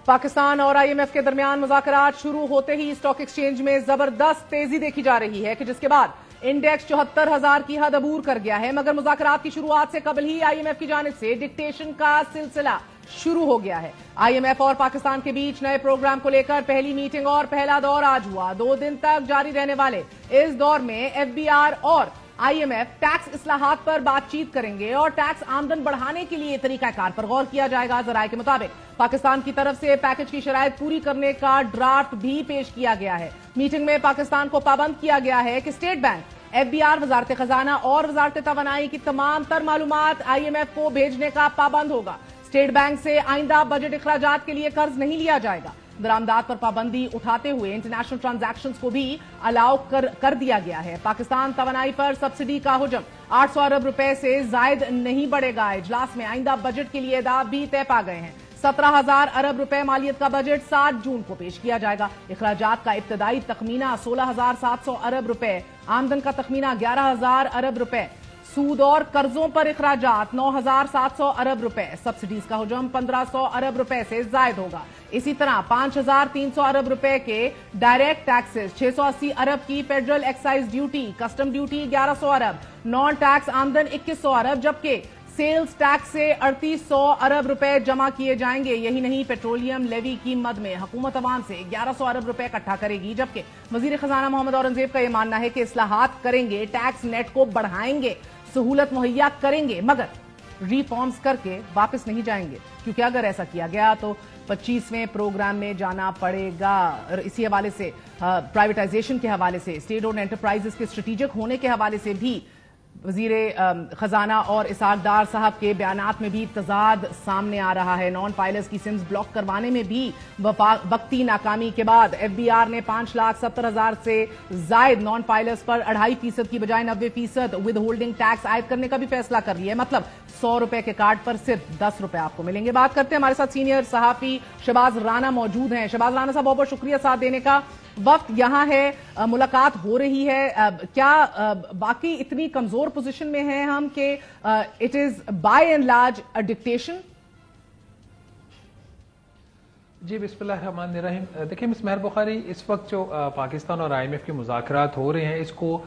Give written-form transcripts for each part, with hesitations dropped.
پاکستان اور I am F کے درمیان مذاکرات شروع ہوتے ہی اسٹاک ایکسچینج میں زبردست تیزی دیکھی جا رہی ہے کہ جس کے بعد انڈیکس 74,000 کی حد عبور کر گیا ہے، مگر مذاکرات کی شروعات سے قبل ہی آئی ایم ایف کی جانب سے ڈکٹیشن کا سلسلہ شروع ہو گیا ہے۔ آئی ایم ایف اور پاکستان کے بیچ نئے پروگرام کو لے کر پہلی میٹنگ اور پہلا دور آج ہوا۔ 2 دن تک جاری رہنے والے اس دور میں ایف بی آر اور آئی ایم ایف ٹیکس اصلاحات پر بات چیت کریں گے اور ٹیکس آمدن بڑھانے کے لیے طریقہ کار پر غور کیا جائے گا۔ ذرائع کے مطابق پاکستان کی طرف سے پیکج کی شرائط پوری کرنے کا ڈرافٹ بھی پیش کیا گیا ہے۔ میٹنگ میں پاکستان کو پابند کیا گیا ہے کہ State Bank, F B R, وزارت خزانہ اور وزارت توانائی کی تمام تر معلومات آئی ایم ایف کو بھیجنے کا پابند ہوگا۔ اسٹیٹ بینک سے آئندہ بجٹ اخراجات کے لیے قرض نہیں لیا جائے گا۔ درآمدات پر پابندی اٹھاتے ہوئے انٹرنیشنل ٹرانزیکشنز کو بھی الاؤ کر دیا گیا ہے۔ پاکستان توانائی پر سبسڈی کا حجم 800 ارب روپے سے زائد نہیں بڑھے گا۔ اجلاس میں آئندہ بجٹ کے لیے اہداف بھی طے پا گئے ہیں۔ 17,000 ارب روپے مالیت کا بجٹ 7 جون کو پیش کیا جائے گا۔ اخراجات کا ابتدائی تخمینہ 16,700 ارب روپے، آمدن کا تخمینہ 11,000 ارب روپے، سود اور قرضوں پر اخراجات 9,700 ارب روپے، سبسڈیز کا حجم 1,500 ارب روپے سے زائد ہوگا۔ اسی طرح 5,300 ارب روپے کے ڈائریکٹ ٹیکسز، 680 ارب کی federal excise duty, custom duty 1,100 ارب، نان ٹیکس آمدن 2,100 ارب، جبکہ سیلز ٹیکس سے 3,800 ارب روپے جمع کیے جائیں گے۔ یہی نہیں، پیٹرولیم لیوی کی مد میں حکومت عوام سے 1,100 ارب روپے اکٹھا کرے گی، جبکہ وزیر خزانہ محمد اورنگزیب کا یہ ماننا ہے کہ اصلاحات کریں گے، ٹیکس نیٹ کو بڑھائیں گے، سہولت مہیا کریں گے، مگر ریفارمز کر کے واپس نہیں جائیں گے، کیونکہ اگر ایسا کیا گیا تو 25ویں پروگرام میں جانا پڑے گا۔ اسی حوالے سے پرائیویٹائزیشن کے حوالے سے، اسٹیٹ اونڈ انٹرپرائزز کے اسٹریٹجک ہونے کے حوالے سے بھی وزیر خزانہ اور اسحاق ڈار صاحب کے بیانات میں بھی تضاد سامنے آ رہا ہے۔ نان فائلرز کی سمز بلاک کروانے میں بھی وقتی ناکامی کے بعد ایف بی آر نے 5,70,000 سے زائد نان فائلرز پر 2.5% کی بجائے 90% ود ہولڈنگ ٹیکس عائد کرنے کا بھی فیصلہ کر لیا ہے۔ مطلب 100 روپے کے کارڈ پر صرف 10 روپے آپ کو ملیں گے۔ بات کرتے ہیں، ہمارے ساتھ سینئر صحافی شہباز رانا موجود ہیں۔ شہباز رانا صاحب، بہت بہت شکریہ ساتھ دینے کا۔ وقت یہاں ہے، ملاقات ہو رہی ہے، کیا باقی اتنی کمزور پوزیشن میں ہیں ہم کہ it is by and large a dictation? جی، بسم اللہ الرحمن الرحیم۔ دیکھیں مس مہر بخاری، اس وقت جو پاکستان اور آئی ایم ایف کے مذاکرات ہو رہے ہیں، اس کو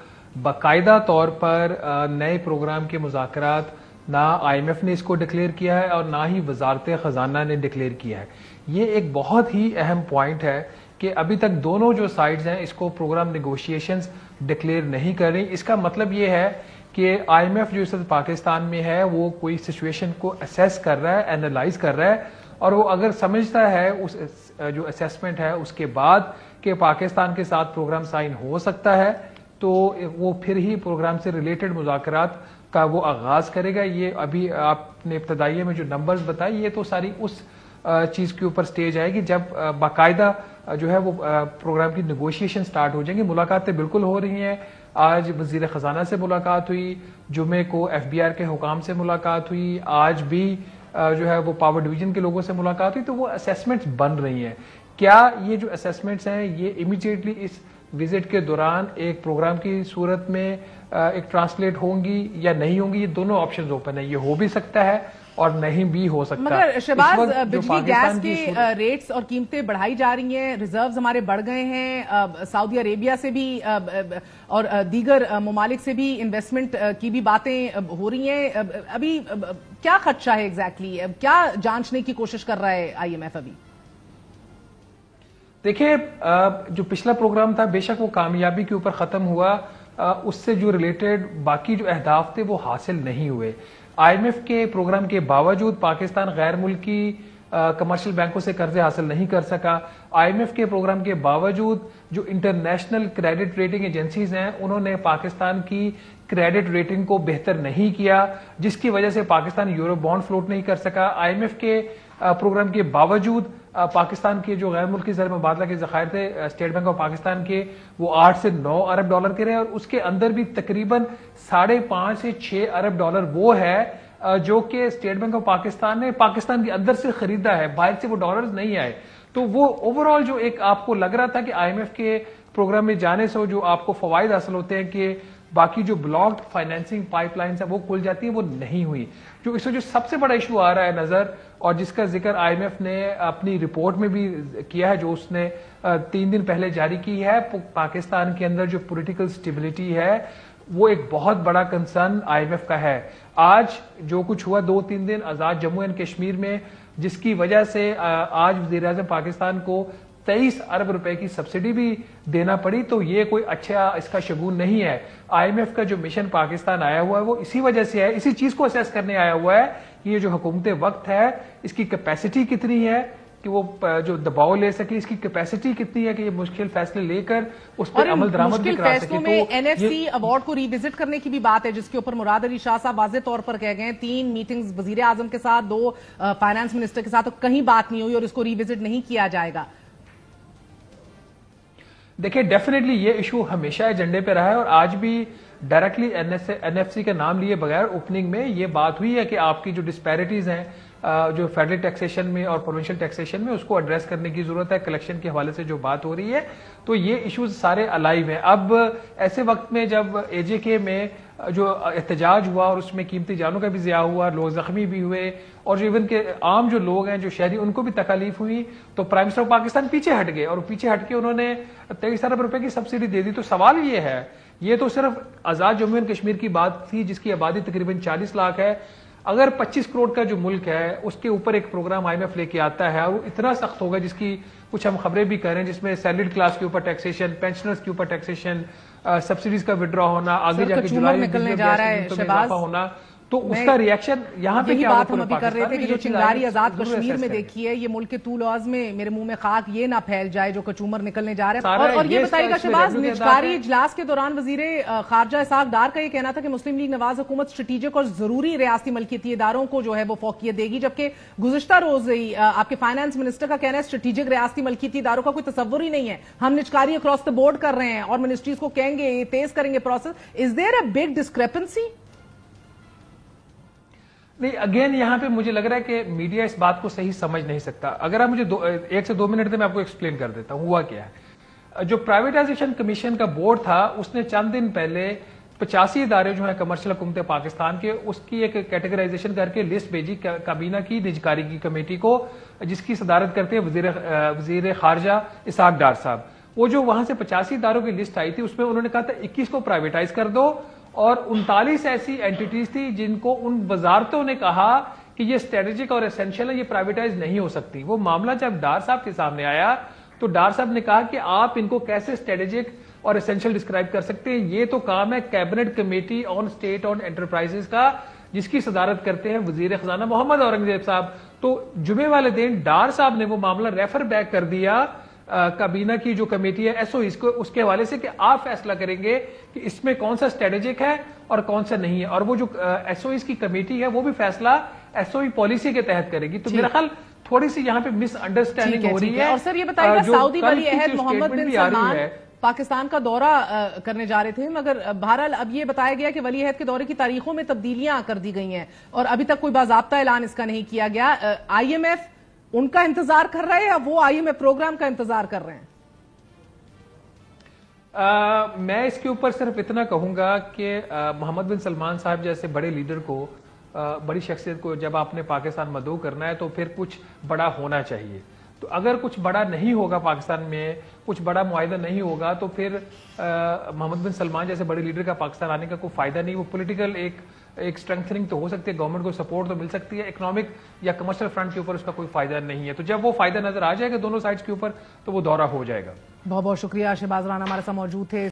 باقاعدہ طور پر نئے پروگرام کے مذاکرات نہ آئی ایم ایف نے اس کو ڈکلیئر کیا ہے اور نہ ہی وزارت خزانہ نے ڈکلیئر کیا ہے۔ یہ ایک بہت ہی اہم پوائنٹ ہے کہ ابھی تک دونوں جو سائڈز ہیں اس کو پروگرام نیگوشیشنز ڈکلیئر نہیں کر رہی۔ اس کا مطلب یہ ہے کہ آئی ایم ایف جو اس وقت پاکستان میں ہے وہ کوئی سچویشن کو اسیس کر رہا ہے، اینالائز کر رہا ہے، اور وہ اگر سمجھتا ہے اس جو اسیسمنٹ ہے اس کے بعد کہ پاکستان کے ساتھ پروگرام سائن ہو سکتا ہے تو وہ پھر ہی پروگرام سے ریلیٹڈ مذاکرات کا وہ آغاز کرے گا۔ یہ ابھی آپ نے ابتدائیے میں جو نمبرز بتائے، یہ تو ساری اس چیز کے اوپر سٹیج آئے گی جب باقاعدہ جو ہے وہ پروگرام کی نیگوشیشن سٹارٹ ہو جائیں گی۔ ملاقاتیں بالکل ہو رہی ہیں، آج وزیر خزانہ سے ملاقات ہوئی، جمعے کو ایف بی آر کے حکام سے ملاقات ہوئی، آج بھی جو ہے وہ پاور ڈویژن کے لوگوں سے ملاقات ہوئی، تو وہ اسیسمنٹس بن رہی ہیں۔ کیا یہ جو اسیسمنٹس ہیں یہ امیڈیٹلی اس وزٹ کے دوران ایک پروگرام کی صورت میں ایک ٹرانسلیٹ ہوں گی یا نہیں ہوں گی؟ یہ دونوں آپشنز اوپن ہیں، یہ ہو بھی سکتا ہے اور نہیں بھی ہو سکتا۔ مگر شہباز، بجلی گیس کی ریٹس اور قیمتیں بڑھائی جا رہی ہیں، ریزروز ہمارے بڑھ گئے ہیں، سعودی عربیہ سے بھی اور دیگر ممالک سے بھی انویسٹمنٹ کی بھی باتیں ہو رہی ہیں۔ ابھی کیا خدشہ ہے ایگزیکٹلی؟ کیا جانچنے کی کوشش کر رہا ہے آئی ایم ایف ابھی؟ دیکھیں، جو پچھلا پروگرام تھا بے شک وہ کامیابی کے اوپر ختم ہوا، اس سے جو ریلیٹڈ باقی جو اہداف تھے وہ حاصل نہیں ہوئے۔ آئی ایم ایف کے پروگرام کے باوجود پاکستان غیر ملکی کمرشل بینکوں سے قرضے حاصل نہیں کر سکا۔ آئی ایم ایف کے پروگرام کے باوجود جو انٹرنیشنل کریڈٹ ریٹنگ ایجنسیز ہیں انہوں نے پاکستان کی کریڈٹ ریٹنگ کو بہتر نہیں کیا، جس کی وجہ سے پاکستان یورو بانڈ فلوٹ نہیں کر سکا۔ آئی ایم ایف کے پروگرام کے باوجود پاکستان کے جو غیر ملکی زر مبادلہ کے ذخائر تھے اسٹیٹ بینک آف پاکستان کے، وہ 8 سے 9 ارب ڈالر کے رہے، اور اس کے اندر بھی تقریباً 5.5 سے 6 ارب ڈالر وہ ہے جو کہ اسٹیٹ بینک آف پاکستان نے پاکستان کے اندر سے خریدا ہے، باہر سے وہ ڈالرز نہیں آئے۔ تو وہ اوورآل جو ایک آپ کو لگ رہا تھا کہ آئی ایم ایف کے پروگرام میں جانے سے جو آپ کو فوائد حاصل ہوتے ہیں کہ باقی جو بلاکڈ فائنینسنگ پائپ لائنز ہیں وہ کھل جاتی ہیں، وہ نہیں ہوئی. جو اس میں جو سب سے بڑا ایشو آ رہا ہے نظر، اور جس کا ذکر آئی ایم ایف نے اپنی رپورٹ میں بھی کیا ہے جو اس نے 3 دن پہلے جاری کی ہے، پاکستان کے اندر جو پولیٹیکل سٹیبلٹی ہے وہ ایک بہت بڑا کنسرن آئی ایم ایف کا ہے. آج جو کچھ ہوا 2-3 دن آزاد جموں اینڈ کشمیر میں، جس کی وجہ سے آج وزیر اعظم پاکستان کو 23 ارب روپے کی سبسڈی بھی دینا پڑی، تو یہ کوئی اچھا اس کا شگون نہیں ہے. آئی ایم ایف کا جو مشن پاکستان آیا ہوا ہے وہ اسی وجہ سے ہے، اسی چیز کو اسیس کرنے آیا ہوا ہے کہ یہ جو حکومت وقت ہے اس کی کیپیسٹی کتنی ہے کہ وہ جو دباؤ لے سکے، اس کی کیپیسٹی کتنی ہے کہ یہ مشکل فیصلے لے کر اس پر عمل درآمد بھی کرا سکے. میں این ایف سی ایوارڈ کو ری وزٹ کرنے کی بھی بات ہے، جس کے اوپر مراد علی شاہ صاحب واضح طور پر کہہ گئے 3 میٹنگز وزیر اعظم کے ساتھ، 2 فائنانس منسٹر کے ساتھ، کہیں بات نہیں ہوئی اور اس کو ری وزٹ نہیں کیا جائے گا. دیکھیں ڈیفینیٹلی یہ ایشو ہمیشہ ایجنڈے پہ رہا ہے، اور آج بھی ڈائریکٹلی این ایف سی کا نام لیے بغیر اوپننگ میں یہ بات ہوئی ہے کہ آپ کی جو ڈسپیرٹیز ہیں جو فیڈرل ٹیکسیشن میں اور پروونشل ٹیکسیشن میں، اس کو ایڈریس کرنے کی ضرورت ہے. کلیکشن کے حوالے سے جو بات ہو رہی ہے تو یہ ایشوز سارے الائیو ہیں. اب ایسے وقت میں جب اے جے کے میں جو احتجاج ہوا اور اس میں قیمتی جانوں کا بھی ضیاع ہوا، لوگ زخمی بھی ہوئے، اور جو ایون کے عام جو لوگ ہیں جو شہری ان کو بھی تکالیف ہوئی، تو پرائم منسٹر آف پاکستان پیچھے ہٹ گئے، اور پیچھے ہٹ کے انہوں نے 23 ارب روپے کی سبسڈی دے دی. تو سوال یہ ہے، یہ تو صرف آزاد جموں اینڈ کشمیر کی بات تھی جس کی آبادی تقریباً 40 لاکھ ہے. اگر 25 کروڑ کا جو ملک ہے اس کے اوپر ایک پروگرام آئی ایم ایف لے کے آتا ہے اور وہ اتنا سخت ہوگا، جس کی کچھ ہم خبریں بھی کر رہے ہیں، جس میں سیلریڈ کلاس کے اوپر ٹیکسیشن، پینشنرز کے اوپر ٹیکسیشن، سبسڈیز کا ودرا ہونا، آگے جا کے جولائی نکلنے جا رہا ہے اضافہ ہونا، تو اس کا ریئیکشن یہاں پہ کیا بات ہم ابھی کر رہے تھے کہ جو چنگاری آزاد کشمیر میں دیکھی ہے، یہ ملک کے طول و عرض میں میرے منہ میں خاک یہ نہ پھیل جائے جو کچومر نکلنے جا رہے ہیں. اور یہ بتائیے گا شہباز، نجکاری اجلاس کے دوران وزیر خارجہ اسحاق ڈار کا یہ کہنا تھا کہ مسلم لیگ نواز حکومت اسٹریٹجک اور ضروری ریاستی ملکیتی اداروں کو جو ہے وہ فوقیت دے گی، جبکہ گزشتہ روز ہی آپ کے فائنانس منسٹر کا کہنا ہے اسٹریٹجک ریاستی ملکیتی اداروں کا کوئی تصور ہی نہیں ہے، ہم نجکاری اکراس دا بورڈ کر رہے ہیں اور منسٹریز کو کہیں گے تیز کریں گے process. Is there a big discrepancy? نہیں، اگین یہاں پہ مجھے لگ رہا ہے کہ میڈیا اس بات کو صحیح سمجھ نہیں سکتا. اگر آپ مجھے 1 سے 2 منٹ میں آپ کو ایکسپلین کر دیتا ہوں ہوا کیا ہے. جو پرائیویٹائزیشن کمیشن کا بورڈ تھا اس نے چند دن پہلے 85 ادارے جو ہیں کمرشل حکومت پاکستان کے، اس کی ایک کیٹیگرائزیشن کر کے لسٹ بھیجی کابینہ کی نجکاری کی کمیٹی کو، جس کی صدارت کرتے ہیں وزیر خارجہ اسحاق ڈار صاحب. وہ جو وہاں سے 85 اداروں کی لسٹ آئی تھی اس میں انہوں نے کہا تھا 21 کو پرائیویٹائز کر دو، اور 39 ایسی اینٹیٹیز تھی جن کو ان وزارتوں نے کہا کہ یہ اسٹریٹجک اور اسینشیل ہے، یہ پرائیویٹائز نہیں ہو سکتی. وہ معاملہ جب ڈار صاحب کے سامنے آیا تو ڈار صاحب نے کہا کہ آپ ان کو کیسے اسٹریٹجک اور اسینشیل ڈسکرائب کر سکتے ہیں، یہ تو کام ہے cabinet committee on state on enterprises کا، جس کی صدارت کرتے ہیں وزیر خزانہ محمد اورنگزیب صاحب. تو جمعے والے دن ڈار صاحب نے وہ معاملہ ریفر بیک کر دیا کابینہ کی جو کمیٹی ہے ایس او ایز کو، اس کے حوالے سے کہ آپ فیصلہ کریں گے کہ اس میں کون سا اسٹریٹجک ہے اور کون سا نہیں ہے. اور وہ جو ایس او ایز کی کمیٹی ہے وہ بھی فیصلہ ایس او ای پالیسی کے تحت کرے گی. تو میرا خیال تھوڑی سی یہاں پہ مس انڈرسٹینڈنگ ہو رہی ہے. اور سر یہ بتائیے گا، سعودی ولی عہد محمد بن سلمان پاکستان کا دورہ کرنے جا رہے تھے، مگر بہرحال اب یہ بتایا گیا کہ ولی عہد کے دورے کی تاریخوں میں تبدیلیاں کر دی گئی ہیں اور ابھی تک کوئی باضابطہ اعلان اس کا نہیں کیا گیا. آئی ایم ایف ان کا انتظار کر رہے ہیں یا وہ آئی ایم ایف پروگرام کا انتظار کر رہے ہیں؟ میں اس کے اوپر صرف اتنا کہوں گا کہ محمد بن سلمان صاحب جیسے بڑے لیڈر کو، بڑی شخصیت کو جب آپ نے پاکستان مدعو کرنا ہے تو پھر کچھ بڑا ہونا چاہیے. تو اگر کچھ بڑا نہیں ہوگا پاکستان میں، کچھ بڑا معاہدہ نہیں ہوگا، تو پھر محمد بن سلمان جیسے بڑے لیڈر کا پاکستان آنے کا کوئی فائدہ نہیں. وہ پولیٹیکل ایک اسٹرینتھنگ تو ہو سکتی ہے، گورنمنٹ کو سپورٹ تو مل سکتی ہے، اکنامک یا کمرشل فرنٹ کے اوپر اس کا کوئی فائدہ نہیں ہے. تو جب وہ فائدہ نظر آ جائے گا دونوں سائڈز کے اوپر تو وہ دورہ ہو جائے گا. بہت بہت شکریہ. شہباز رانا ہمارے ساتھ موجود تھے.